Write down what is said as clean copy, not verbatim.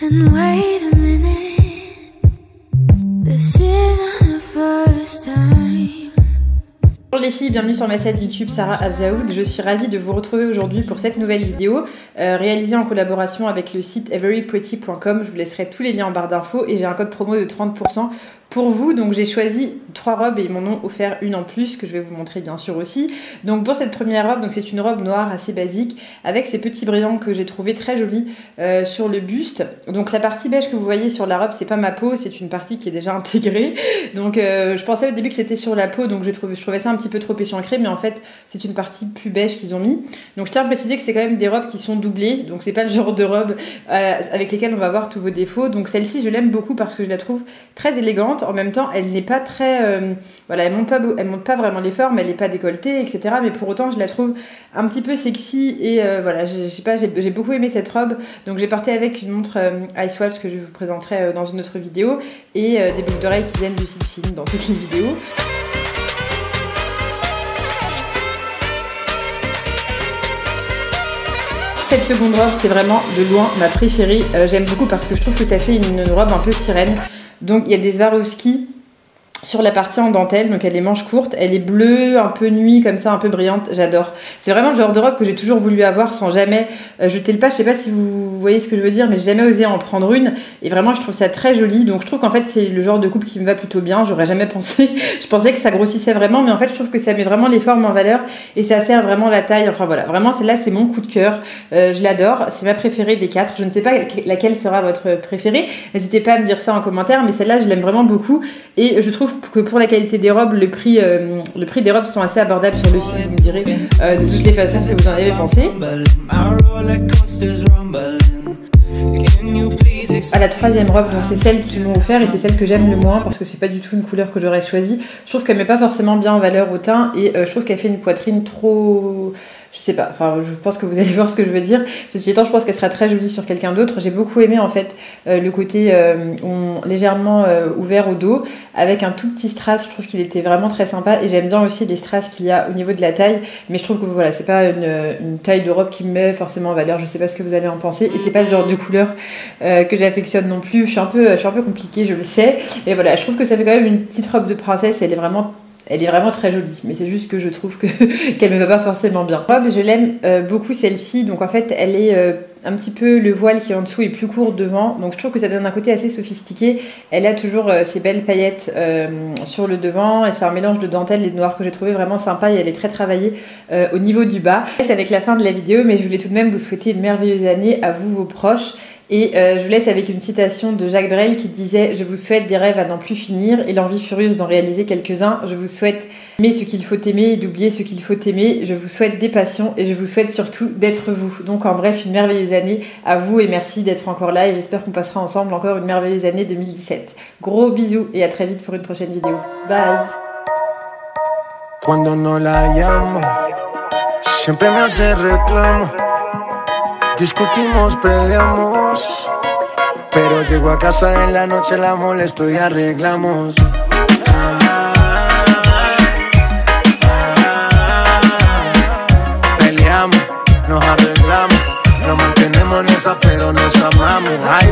And wait a minute, this isn't the first time. Bonjour les filles, bienvenue sur ma chaîne YouTube Sarah Al-Jaoud. Je suis ravie de vous retrouver aujourd'hui pour cette nouvelle vidéo réalisée en collaboration avec le site everypretty.com. Je vous laisserai tous les liens en barre d'infos et j'ai un code promo de 30% pour vous. Donc j'ai choisi 3 robes et ils m'en ont offert une en plus que je vais vous montrer bien sûr aussi. Donc pour cette première robe, donc c'est une robe noire assez basique avec ces petits brillants que j'ai trouvé très jolis sur le buste. Donc la partie beige que vous voyez sur la robe, c'est pas ma peau, c'est une partie qui est déjà intégrée. Donc je pensais au début que c'était sur la peau, donc je trouvais ça un petit peu trop échancré, mais en fait c'est une partie plus beige qu'ils ont mis. Donc je tiens à préciser que c'est quand même des robes qui sont doublées, donc c'est pas le genre de robe avec lesquelles on va voir tous vos défauts. Donc celle-ci je l'aime beaucoup parce que je la trouve très élégante. En même temps, elle n'est pas très... voilà, elle monte pas vraiment les formes, elle n'est pas décolletée, etc. Mais pour autant, je la trouve un petit peu sexy et voilà, je sais pas, j'ai beaucoup aimé cette robe. Donc j'ai porté avec une montre Icewatch que je vous présenterai dans une autre vidéo et des boucles d'oreilles qui viennent du site Shein dans toutes les vidéos. Cette seconde robe, c'est vraiment de loin ma préférée. J'aime beaucoup parce que je trouve que ça fait une robe un peu sirène. Donc il y a des Swarovski sur la partie en dentelle, donc elle est manches courtes, elle est bleue, un peu nuit comme ça, un peu brillante, j'adore. C'est vraiment le genre de robe que j'ai toujours voulu avoir sans jamais jeter le pas. Je sais pas si vous voyez ce que je veux dire, mais j'ai jamais osé en prendre une et vraiment je trouve ça très joli. Donc je trouve qu'en fait c'est le genre de coupe qui me va plutôt bien, j'aurais jamais pensé. Je pensais que ça grossissait vraiment, mais en fait je trouve que ça met vraiment les formes en valeur et ça sert vraiment la taille. Enfin voilà, vraiment celle-là c'est mon coup de cœur, je l'adore, c'est ma préférée des 4. Je ne sais pas laquelle sera votre préférée, n'hésitez pas à me dire ça en commentaire, mais celle-là je l'aime vraiment beaucoup et je trouve que pour la qualité des robes, le prix des robes sont assez abordables sur le site, vous me direz de toutes les façons ce que vous en avez pensé. À la troisième robe, donc c'est celle qu'ils m'ont offert et c'est celle que j'aime le moins parce que c'est pas du tout une couleur que j'aurais choisie. Je trouve qu'elle met pas forcément bien en valeur au teint et je trouve qu'elle fait une poitrine trop... Je sais pas, enfin je pense que vous allez voir ce que je veux dire. Ceci étant, je pense qu'elle sera très jolie sur quelqu'un d'autre. J'ai beaucoup aimé en fait le côté légèrement ouvert au dos avec un tout petit strass. Je trouve qu'il était vraiment très sympa et j'aime bien aussi les strass qu'il y a au niveau de la taille. Mais je trouve que voilà, c'est pas une taille de robe qui me met forcément en valeur. Je sais pas ce que vous allez en penser et c'est pas le genre de couleur que j'affectionne non plus. Je suis un peu compliquée, je le sais. Et voilà, je trouve que ça fait quand même une petite robe de princesse. Elle est vraiment très jolie, mais c'est juste que je trouve qu'elle me va pas forcément bien. Robe, je l'aime beaucoup celle-ci, donc en fait elle est un petit peu, le voile qui est en dessous est plus court devant, donc je trouve que ça donne un côté assez sophistiqué. Elle a toujours ces belles paillettes sur le devant et c'est un mélange de dentelle et de noir que j'ai trouvé vraiment sympa et elle est très travaillée au niveau du bas. C'est avec la fin de la vidéo, mais je voulais tout de même vous souhaiter une merveilleuse année à vous, vos proches. Et je vous laisse avec une citation de Jacques Brel qui disait « Je vous souhaite des rêves à n'en plus finir et l'envie furieuse d'en réaliser quelques-uns. Je vous souhaite aimer ce qu'il faut aimer et d'oublier ce qu'il faut aimer. Je vous souhaite des passions et je vous souhaite surtout d'être vous. » Donc en bref, une merveilleuse année à vous et merci d'être encore là et j'espère qu'on passera ensemble encore une merveilleuse année 2017. Gros bisous et à très vite pour une prochaine vidéo. Bye. Cuando no la llamo, siempre me hace reclamo. Discutimos, peleamos, pero llego a casa en la noche, la molesto y arreglamos. Peleamos, nos arreglamos, nos mantenemos en esa, pero nos amamos. Ay,